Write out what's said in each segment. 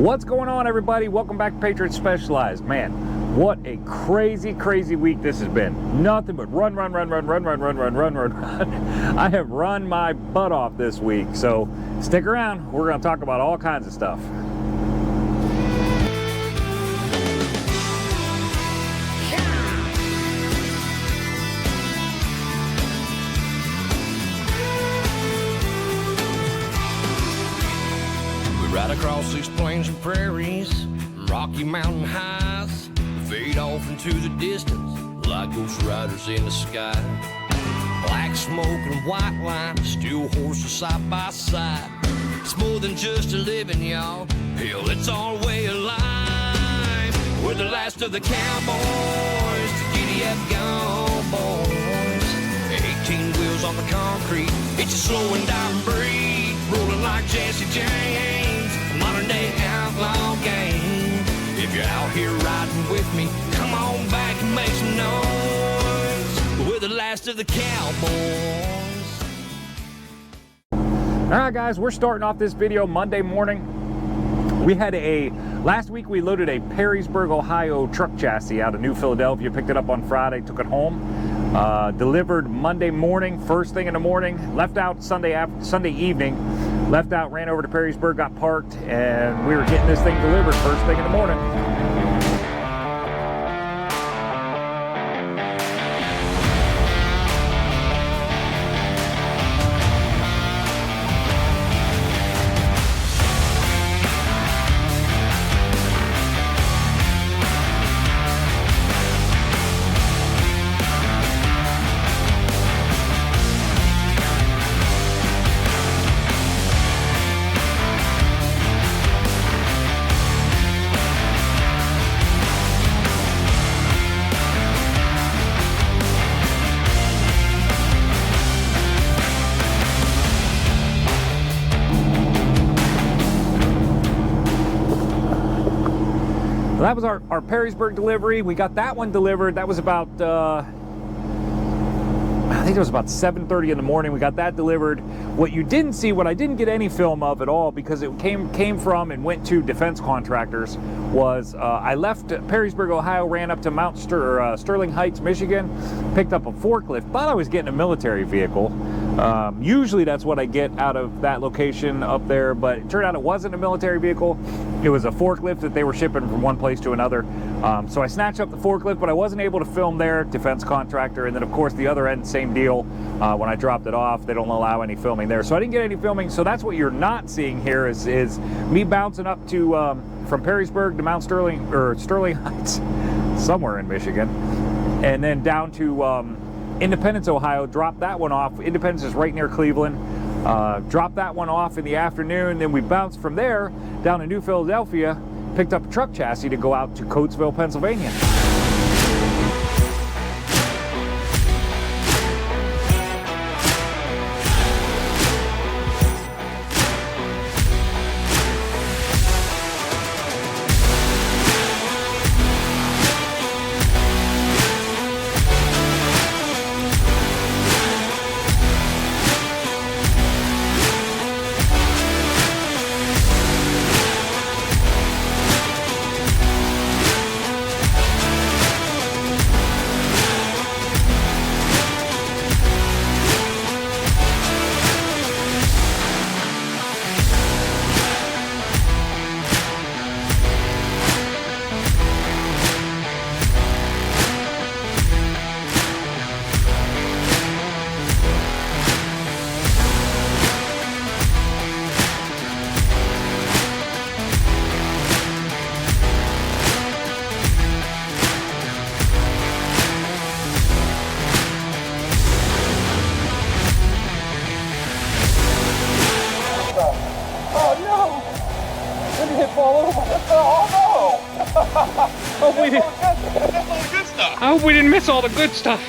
What's going on, everybody? Welcome back to Patriot Specialized. Man, what a crazy week this has been. Nothing but run. I have run my butt off this week, so stick around. We're going to talk about all kinds of stuff. Right across these plains and prairies, Rocky Mountain highs, fade off into the distance like ghost riders in the sky. Black smoke and white line, steel horses side by side. It's more than just a living, y'all. Hell, it's our way of life. We're the last of the cowboys, the giddy-up gone boys. 18 wheels on the concrete, it's a slow and dying breed, rolling like Jesse James. Modern day outlaw game. If you're out here riding with me, come on back and make some noise. We're the last of the cowboys. All right, guys, we're starting off this video Monday morning. We had last week we loaded a Perrysburg, Ohio truck chassis out of New Philadelphia, picked it up on Friday, took it home, delivered Monday morning, first thing in the morning, left out Sunday evening, left out, ran over to Perrysburg, got parked, and we were getting this thing delivered first thing in the morning. So that was our Perrysburg delivery. We got that one delivered. That was about, I think it was about 7:30 in the morning. We got that delivered. What you didn't see, what I didn't get any film of at all, because it came from and went to defense contractors, was I left Perrysburg, Ohio, ran up to Mount Sterling Heights, Michigan, picked up a forklift. Thought I was getting a military vehicle. Usually that's what I get out of that location up there, but it turned out it wasn't a military vehicle. It was a forklift that they were shipping from one place to another. So I snatched up the forklift, but I wasn't able to film there, defense contractor. And then of course the other end, same deal. When I dropped it off, they don't allow any filming there. So I didn't get any filming. So that's what you're not seeing here is me bouncing up to, from Perrysburg to Mount Sterling, or Sterling Heights, somewhere in Michigan. And then down to Independence, Ohio, dropped that one off. Independence is right near Cleveland. Dropped that one off in the afternoon. Then we bounced from there down to New Philadelphia, picked up a truck chassis to go out to Coatesville, Pennsylvania. I hope we didn't miss all the good stuff.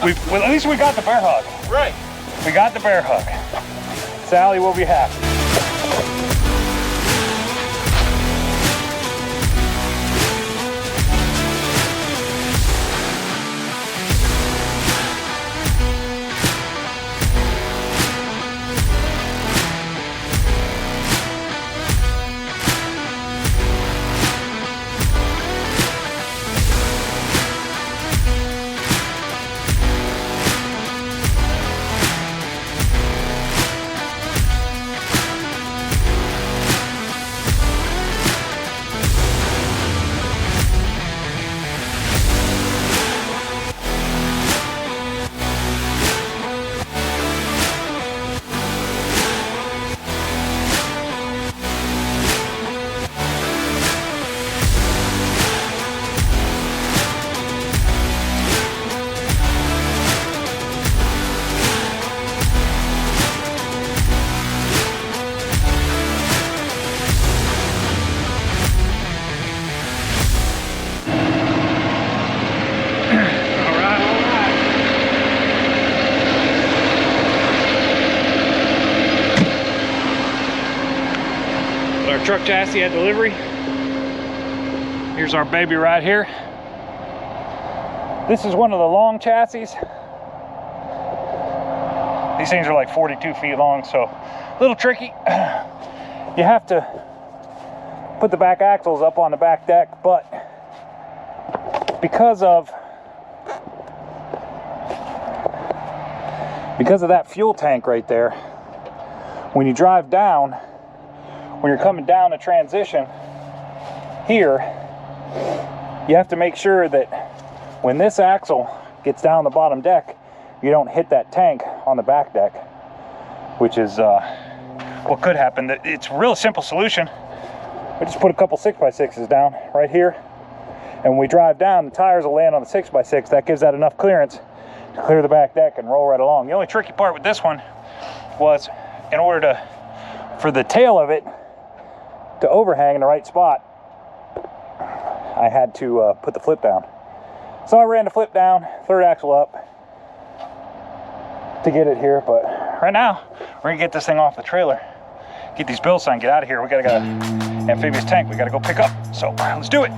Well, at least we got the bear hug. Right. We got the bear hug. Sally will be happy. With our truck chassis at delivery. Here's our baby right here. This is one of the long chassis. These things are like 42 feet long, so a little tricky. You have to put the back axles up on the back deck, but because of that fuel tank right there, when you drive down, when you're coming down the transition here, you have to make sure that when this axle gets down the bottom deck, you don't hit that tank on the back deck, which is what could happen. It's a real simple solution. We just put a couple 6x6s down right here, and when we drive down, the tires will land on the 6x6. That gives that enough clearance to clear the back deck and roll right along. The only tricky part with this one was, in order for the tail of it to overhang in the right spot, I had to put the flip down. So I ran the flip down, third axle up to get it here. But right now, we're gonna get this thing off the trailer, get these bills signed, get out of here. We got an amphibious tank we gotta go pick up. So let's do it.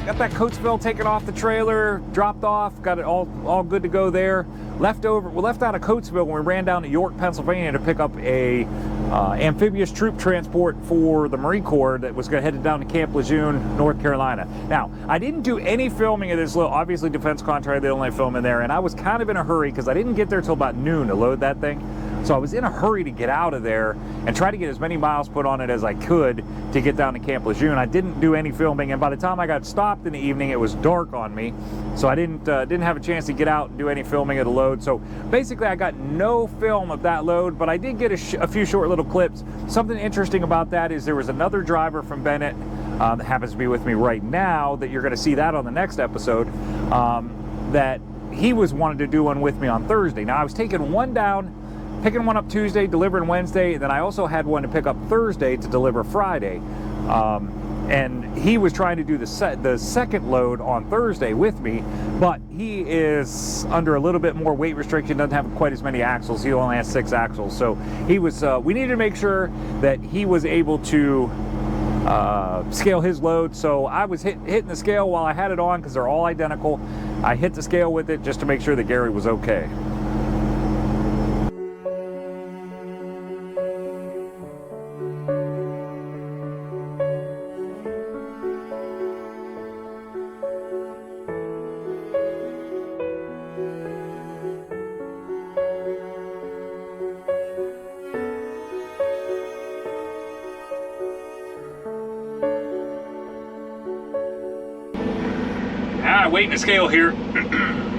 Got that Coatesville taken off the trailer, dropped off, got it all good to go there. We left out of Coatesville when we ran down to York, Pennsylvania to pick up a amphibious troop transport for the Marine Corps that was going to head down to Camp Lejeune, North Carolina. Now, I didn't do any filming of this little, obviously defense contractor, they only film in there, and I was kind of in a hurry because I didn't get there till about noon to load that thing. So I was in a hurry to get out of there and try to get as many miles put on it as I could to get down to Camp Lejeune. I didn't do any filming, and by the time I got stopped in the evening, it was dark on me. So I didn't have a chance to get out and do any filming of the load. So basically I got no film of that load, but I did get a few short little clips. Something interesting about that is there was another driver from Bennett that happens to be with me right now, that you're gonna see that on the next episode, that he was wanting to do one with me on Thursday. Now I was taking one down, picking one up Tuesday, delivering Wednesday, and then I also had one to pick up Thursday to deliver Friday. And he was trying to do the second load on Thursday with me, but he is under a little bit more weight restriction, doesn't have quite as many axles. He only has 6 axles. So he was, we needed to make sure that he was able to scale his load. So I was hitting the scale while I had it on because they're all identical. I hit the scale with it just to make sure that Gary was okay. Weighting the scale here,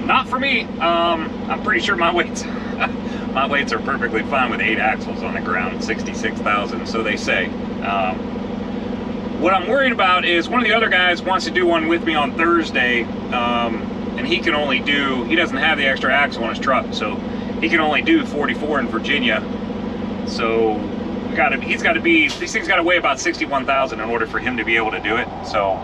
not for me. I'm pretty sure my weights are perfectly fine with 8 axles on the ground, 66,000, so they say. What I'm worried about is one of the other guys wants to do one with me on Thursday, and he doesn't have the extra axle on his truck, so he can only do 44 in Virginia. So these things got to weigh about 61,000 in order for him to be able to do it. So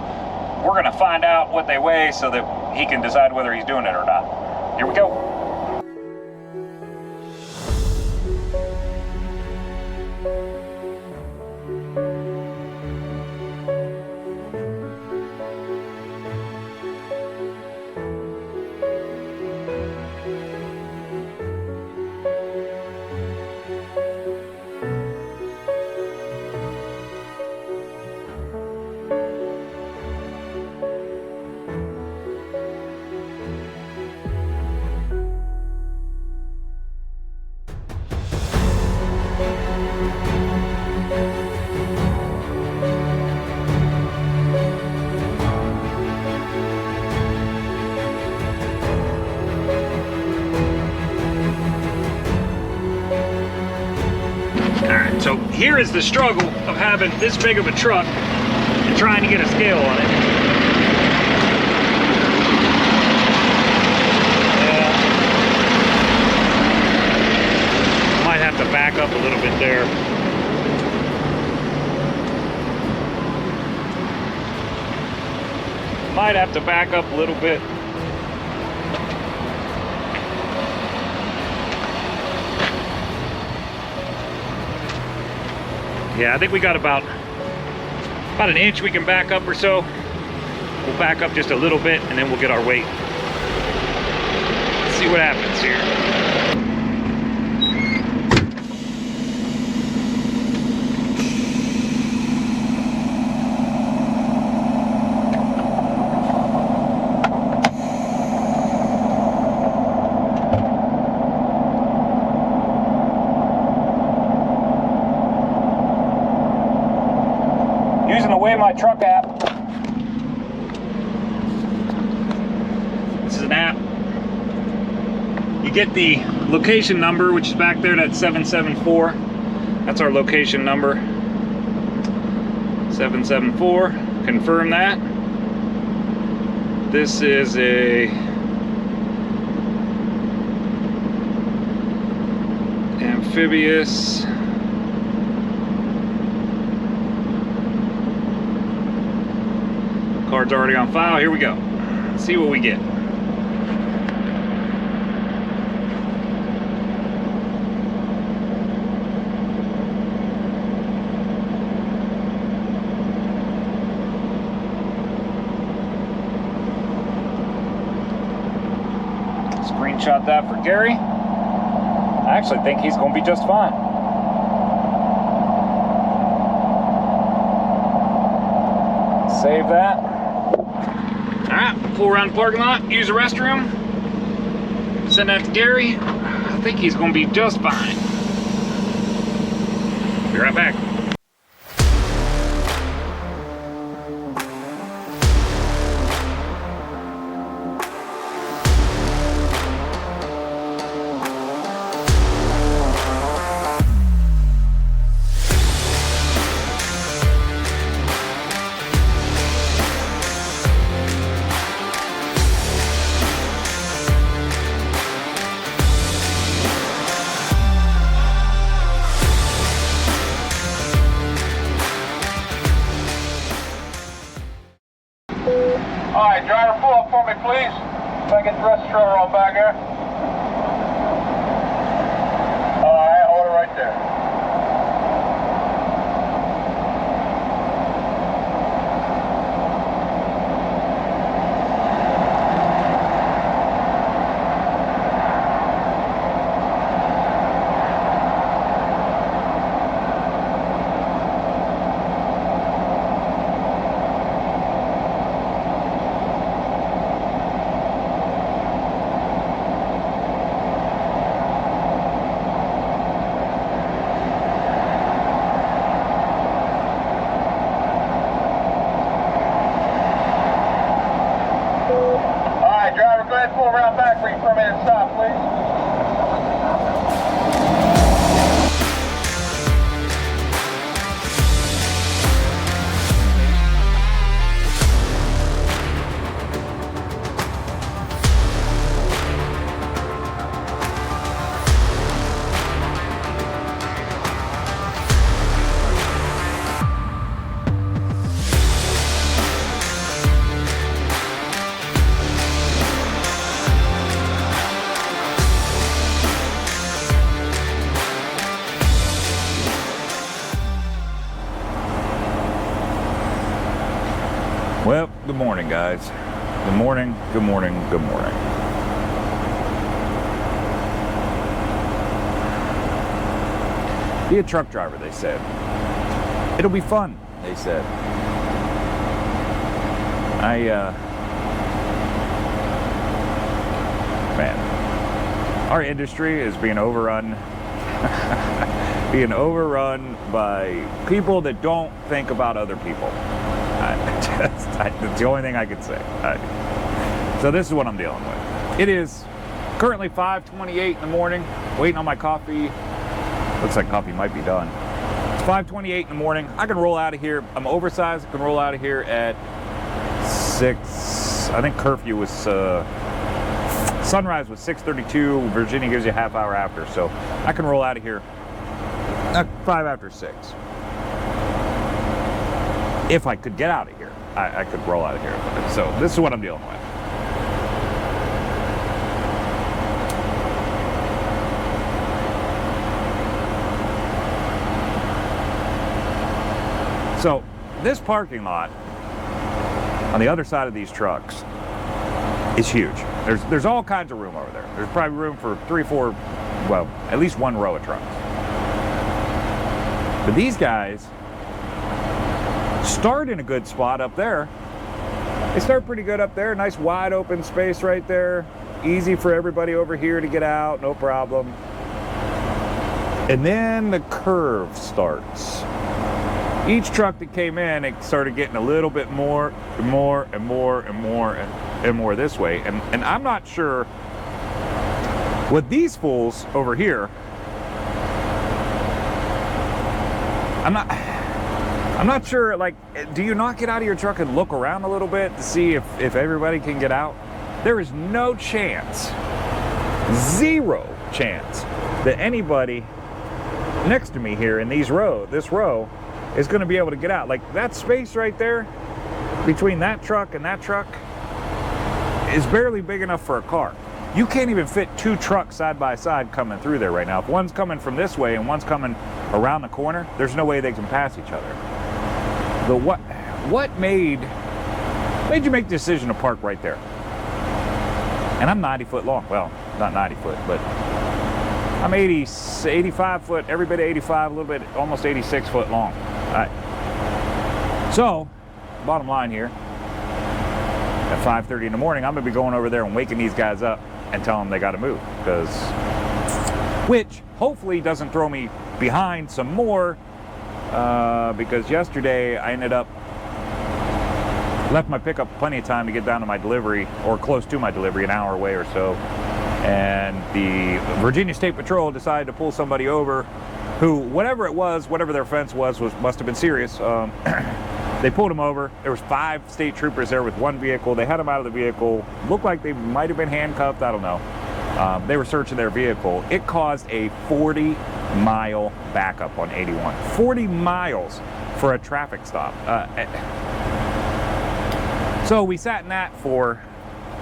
we're gonna find out what they weigh so that he can decide whether he's doing it or not. Here we go. Alright, so here is the struggle of having this big of a truck and trying to get a scale on it. Might have to back up a little bit there. Might have to back up a little bit. Yeah, I think we got about an inch we can back up or so. We'll back up just a little bit and then we'll get our weight. Let's see what happens here. Using the Weigh My Truck app. This is an app. You get the location number, which is back there, that's 774. That's our location number. 774. Confirm that. This is a amphibious. Card's already on file. Here we go. Let's see what we get. Screenshot that for Gary. I actually think he's going to be just fine. Save that. Alright, pull around the parking lot, use the restroom, send that to Gary. I think he's going to be just fine. Be right back. Alright, driver, pull up for me, please. If I get the rest of the trailer on back here. Alright, hold it right there. Go ahead and pull around back for your permanent stop, please. Well, good morning, guys. Good morning, good morning, good morning. Be a truck driver, they said. It'll be fun, they said. Man, our industry is being overrun by people that don't think about other people. That's the only thing I could say. So this is what I'm dealing with. It is currently 5:28 in the morning, waiting on my coffee. Looks like coffee might be done. It's 5:28 in the morning. I can roll out of here. I'm oversized. I can roll out of here at 6. I think curfew was, sunrise was 6:32. Virginia gives you a half hour after. So I can roll out of here at 5 after 6. If I could get out of here, I could roll out of here. So this is what I'm dealing with. So this parking lot on the other side of these trucks is huge. There's all kinds of room over there. There's probably room for 3 or 4, well, at least one row of trucks. But these guys start in a good spot up there. They start pretty good up there. Nice wide open space right there. Easy for everybody over here to get out, no problem. And then the curve starts. Each truck that came in, it started getting a little bit more and more and more and more and more this way. And I'm not sure what these fools over here, I'm not sure, like, do you not get out of your truck and look around a little bit to see if everybody can get out? There is no chance, 0 chance, that anybody next to me here in this row is going to be able to get out. Like, that space right there between that truck and that truck is barely big enough for a car. You can't even fit 2 trucks side by side coming through there right now. If one's coming from this way and one's coming around the corner, there's no way they can pass each other. What made you make the decision to park right there? And I'm 90 foot long. Well, not 90 foot, but I'm 85 foot, every bit of 85, a little bit, almost 86 foot long. All right. So, bottom line here, at 5:30 in the morning, I'm gonna be going over there and waking these guys up and telling them they gotta move, which hopefully doesn't throw me behind some more, because yesterday I left my pickup plenty of time to get down to my delivery, or close to my delivery, an hour away or so. And the Virginia State Patrol decided to pull somebody over who, whatever it was, whatever their offense was must have been serious. They pulled him over. There was 5 state troopers there with 1 vehicle. They had him out of the vehicle. Looked like they might have been handcuffed. I don't know. They were searching their vehicle. It caused a 40-mile backup on 81. 40 miles for a traffic stop. So we sat in that for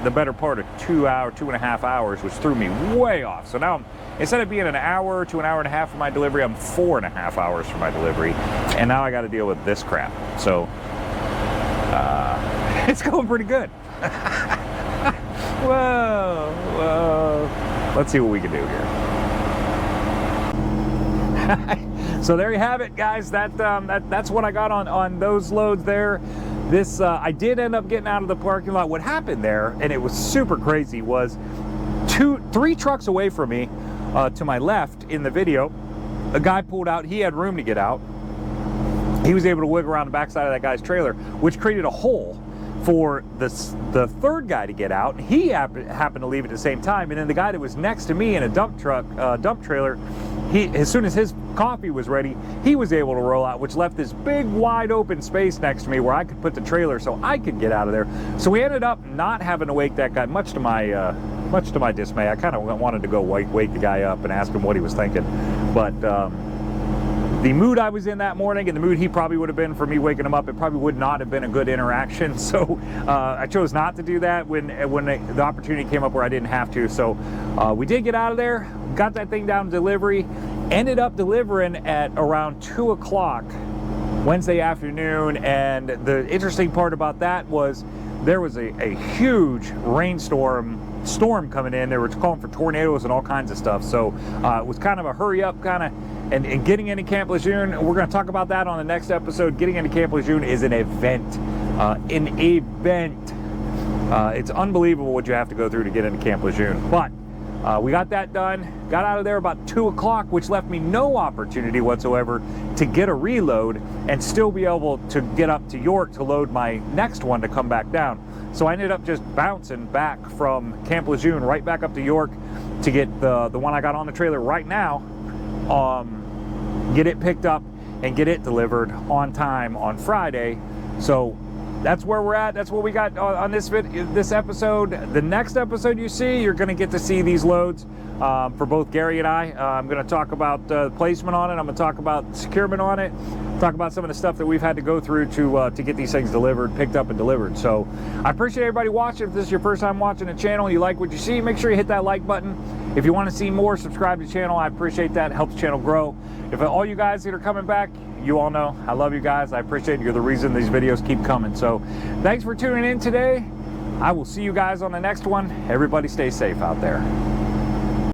the better part of 2.5 hours, which threw me way off. So now, instead of being an hour to an hour and a half for my delivery, I'm 4.5 hours for my delivery. And now I got to deal with this crap. So it's going pretty good. Whoa. Let's see what we can do here. So there you have it, guys. That's what I got on those loads there. This, I did end up getting out of the parking lot. What happened there, and it was super crazy, was 3 trucks away from me, to my left in the video, a guy pulled out. He had room to get out. He was able to wiggle around the backside of that guy's trailer, which created a hole for the 3rd guy to get out. He happened to leave at the same time, and then the guy that was next to me in a dump trailer, as soon as his coffee was ready, he was able to roll out, which left this big wide open space next to me where I could put the trailer so I could get out of there. So we ended up not having to wake that guy, much to my dismay. I kind of wanted to go wake the guy up and ask him what he was thinking, but the mood I was in that morning and the mood he probably would have been for me waking him up, it probably would not have been a good interaction. So I chose not to do that when the opportunity came up where I didn't have to. So we did get out of there, got that thing down to delivery, ended up delivering at around 2 o'clock Wednesday afternoon. And the interesting part about that was there was a huge storm coming in. They were calling for tornadoes and all kinds of stuff. So it was kind of a hurry up kind of, and getting into Camp Lejeune, we're going to talk about that on the next episode. Getting into Camp Lejeune is an event. It's unbelievable what you have to go through to get into Camp Lejeune. But we got that done, got out of there about 2 o'clock, which left me no opportunity whatsoever to get a reload and still be able to get up to York to load my next one to come back down. So I ended up just bouncing back from Camp Lejeune right back up to York to get the one I got on the trailer right now get it picked up, and get it delivered on time on Friday. So that's where we're at. That's what we got on this episode. The next episode you see, you're going to get to see these loads for both Gary and I. I'm going to talk about placement on it. I'm going to talk about securement on it. Talk about some of the stuff that we've had to go through to get these things delivered, picked up, and delivered. So I appreciate everybody watching. If this is your first time watching the channel, you like what you see, make sure you hit that like button. If you want to see more, subscribe to the channel. I appreciate that. It helps the channel grow. If all you guys that are coming back, you all know I love you guys. I appreciate it. You're the reason these videos keep coming. So thanks for tuning in today. I will see you guys on the next one. Everybody stay safe out there.